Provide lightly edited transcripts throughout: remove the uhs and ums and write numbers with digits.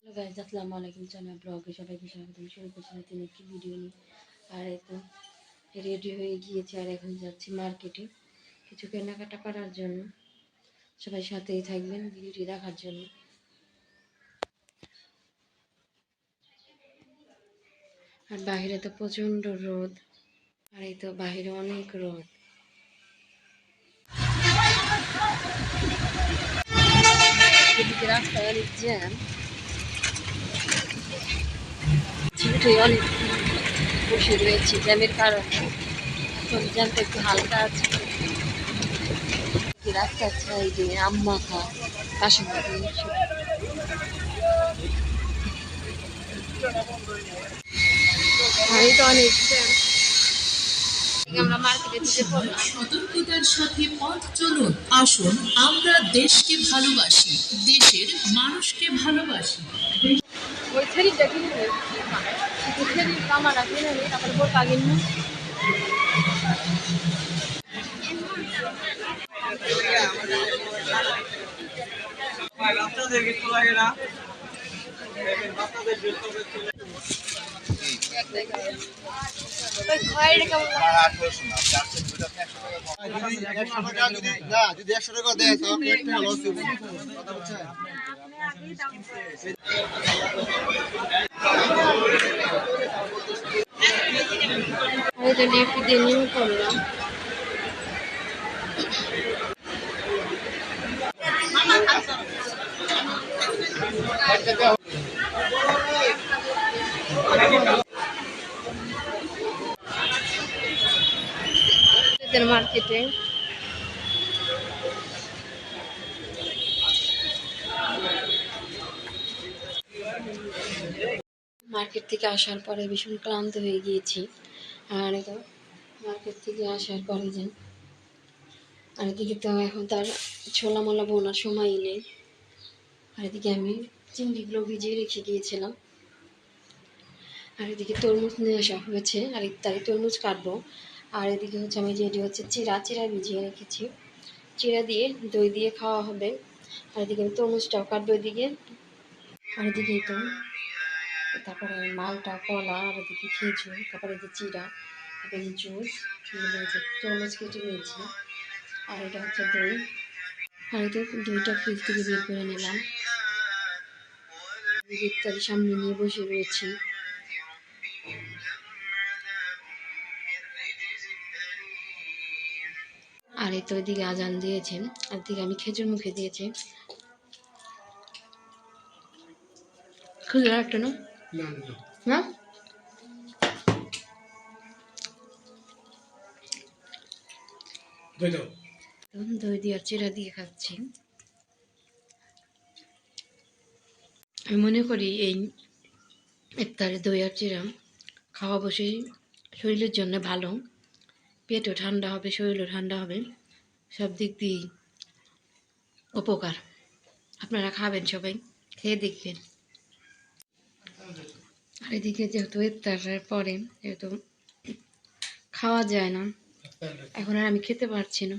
Hello guys, আসসালামু আলাইকুম। Channel ব্লগে সবাইকে স্বাগতম। শুরু করছি নতুন একটি ভিডিও নিয়ে। আর এখন রেডি হয়ে গিয়েছি আর এখন যাচ্ছি মার্কেটে কিছু কেনাকাটা করার জন্য। সবাই সাথেই থাকবেন ভিডিওটি দেখার জন্য। আর বাইরে তো প্রচণ্ড রোদ, আর এই তো বাইরে অনেক রোদ। এদিকে রাস্তায় অনেক জ্যাম, ছিটে অনেক বসে রয়েছে জ্যামের কারণে। এখন জ্যামটা একটু হালকা আছে। রাস্তার সাইডে আম মাখা কাশিমতি তো অনেক জ্যাম। আমরা মার্কেটে ঢুকে পড়লাম। সতর্কতার সাথে পথ চলুন। আসুন আমরা দেশকে ভালোবাসি, দেশের মানুষকে ভালোবাসি। ওই ছেড়িটা কিনবে, ওই ছেড়ির কামারা কিনে নি, তারপরে বোরকা কিনবো। যদি 100 টাকা দেয় তাহলে একটা লস হবে। আমি তো লিফট দিয়ে নেমে পড়লাম। মার্কেটে মার্কেট থেকে আসার পরে ভীষণ ক্লান্ত হয়ে গিয়েছি। আর তো মার্কেট থেকে আসার পরে যে আর এদিকে তো এখন তার ছোলা মোলা বোনার সময়ই নেই। আর এদিকে আমি চিংড়িগুলো ভিজিয়ে রেখে গিয়েছিলাম। আর এদিকে তরমুজ নিয়ে আসা হয়েছে, আর ইত্যাদি তরমুজ কাটবো। আর এদিকে হচ্ছে আমি যেটি হচ্ছে চিরা ভিজিয়ে রেখেছি, চিরা দিয়ে দই দিয়ে খাওয়া হবে। আর এদিকে আমি তরমুজটাও কাটবো এদিকে। আর এদিকে তো তারপরে মালটা কলা, আর এদিকে খেজুর, তারপরে যে চিরা, তারপরে জুস, যে তরমুজ কেটে নিয়েছি। আর এটা হচ্ছে দই। আর এটা দইটা ফ্রিজ থেকে বের করে নিলাম। ইত্যাদি সামনে নিয়ে বসে রয়েছি। আর এই তো ওইদিকে আজান দিয়েছেন, আর দিকে আমি খেজুর মুখে দিয়েছি। খেজুর একটা না না দই দিয়ে আর চিরা দিয়ে খাচ্ছি। আমি মনে করি এই ইফতারে দই আর চিরা খাওয়া অবশ্যই শরীরের জন্য ভালো। পেটও ঠান্ডা হবে, শরীরও ঠান্ডা হবে, সব দিক দিয়েই উপকার। আপনারা খাবেন, সবাই খেয়ে দেখবেন। আর এদিকে যেহেতু ইফতারের পরে যেহেতু খাওয়া যায় না, এখন আর আমি খেতে পারছি না।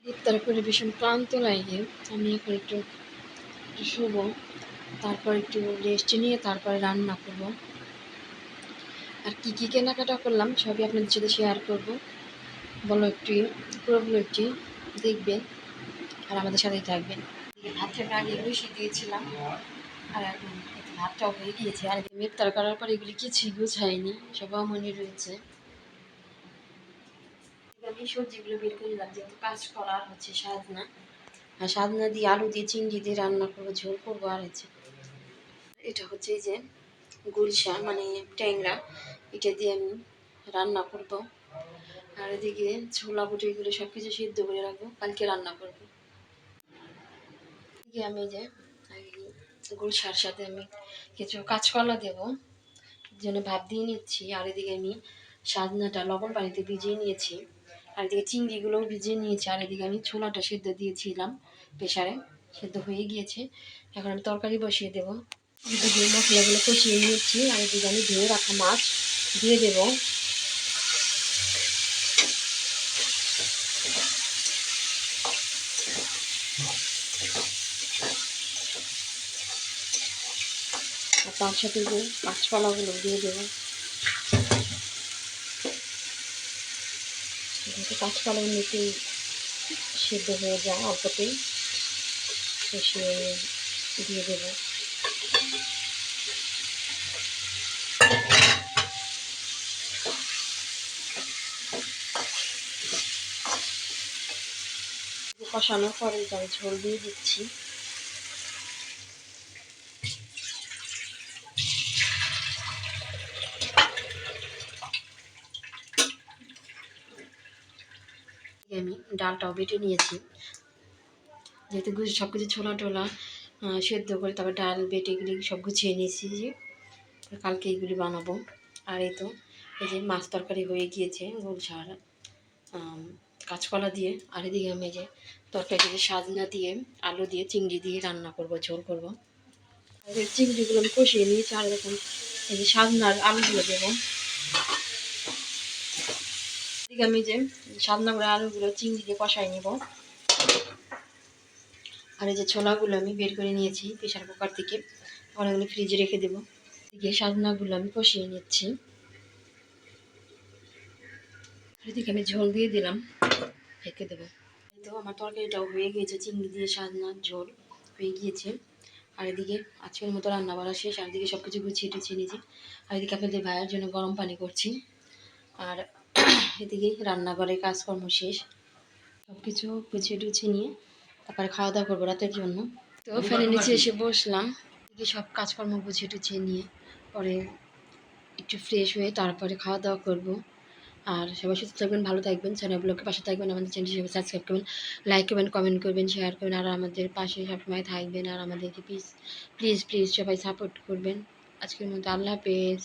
ইফতার করে ভীষণ ক্লান্ত লাগে। আমি এখন একটু শুবো, তারপর একটু রেস্ট নিয়ে তারপরে রান্না করব। আর কি কি কেনাকাটা করলাম সবই আপনাদের সাথে শেয়ার করব। বলো একটু পুরো একটু দেখবেন আর আমাদের সাথেই থাকবেন। ভাতটা আগে বসিয়ে দিয়েছিলাম, আর এখন ভাতটাও হয়ে গিয়েছে। আর ইফতার করার পর এগুলি কিছুই গুছাইনি, সব মনে রয়েছে। আমি সবজিগুলো বের করে নিলাম, যেহেতু কাজ করার হচ্ছে সাজনা, আর সাজনা দিয়ে আলু দিয়ে চিংড়ি দিয়ে রান্না করবো, ঝোল করবো। আর এটা হচ্ছে এই যে গুলশা মানে ট্যাংরা, এটা দিয়ে আমি রান্না করব। আর এদিকে ছোলা বুটো এগুলো সব কিছু সিদ্ধ করে রাখবো, কালকে রান্না করবো। এদিকে আমি যে গুলশার সাথে আমি কিছু কাঁচকলা দেবো, জন্য ভাপ দিয়ে নিচ্ছি। আর এদিকে আমি সাজনাটা লবণ পানিতে ভিজিয়ে নিয়েছি, আর এদিকে চিংড়িগুলোও ভিজিয়ে নিয়েছি। আর এদিকে আমি ছোলাটা সিদ্ধ দিয়েছিলাম প্রেশারে, সিদ্ধ হয়ে গিয়েছে। এখন আমি তরকারি বসিয়ে দেবো। এদিকে মশলাগুলো কষিয়ে নিয়েছি, আর এদিকে আমি ধুয়ে রাখা মাছ দিয়ে দেবো। আর তার সাথে যে কাঁচকলাগুলো দিয়ে দেবো, যেহেতু কাঁচকলা এমনিতেই সিদ্ধ হয়ে যায় অল্পতেই, তো সে দিয়ে দেবো। কষানোর পরে আমি ঝোল দিয়ে দিচ্ছি। আমি ডালটাও বেটে নিয়েছি, যেহেতু সব কিছু ছোলা টোলা সেদ্ধ করে তারপর ডাল বেটে এগুলি সব গুছিয়ে নিয়েছি, যে কালকে এগুলি বানাবো। আর এই তো এই যে মাছ তরকারি হয়ে গিয়েছে গুলশার কাঁচকলা দিয়ে। আর এদিকে আমি যে তরকারিতে সাজনা দিয়ে আলু দিয়ে চিংড়ি দিয়ে রান্না করব, ঝোল করব। আর এই চিংড়িগুলো আমি কষিয়ে নিয়েছি, আর এরকম এই যে সাজনার আলুগুলো দেবো। এদিকে আমি যে সাজনা করে আলুগুলো চিংড়ি দিয়ে কষাই নেব। আর এই যে ছোলাগুলো আমি বের করে নিয়েছি প্রেশার কুকার থেকে, অনেকগুলো ফ্রিজে রেখে দেবো। এদিকে সাজনাগুলো আমি কষিয়ে নিচ্ছি। এদিকে আমি ঝোল দিয়ে দিলাম, রেখে দেবো। এই তো আমার তরকারিটাও হয়ে গিয়েছে, চিংড়ি দিয়ে সাজনার ঝোল হয়ে গিয়েছে। আর এদিকে আজকের মতো রান্না বাড়া শেষ। আর এদিকে সব কিছু গুছিয়ে টুছিয়ে নিয়েছি। আর এদিকে আপনাদের ভাইয়ের জন্য গরম পানি করছি। আর এদিকে রান্নাঘরে কাজকর্ম শেষ, সব কিছু গুছিয়ে টুছিয়ে নিয়ে তারপরে খাওয়া দাওয়া করবো রাতের জন্য। তো ফ্যানের নিচে এসে বসলাম, এদিকে সব কাজকর্ম গুছিয়ে টুছিয়ে নিয়ে পরে একটু ফ্রেশ হয়ে তারপরে খাওয়া দাওয়া করবো। আর সবাই সুস্থ থাকবেন, ভালো থাকবেন, চ্যানেল ব্লগের পাশে থাকবেন, আমাদের চ্যানেলটি সবাই সাবস্ক্রাইব করবেন, লাইক করবেন, কমেন্ট করবেন, শেয়ার করবেন। আর আমাদের পাশে সবসময় থাকবেন, আর আমাদেরকে প্লিজ প্লিজ প্লিজ সবাই সাপোর্ট করবেন। আজকের মতো আল্লাহ হাফেজ।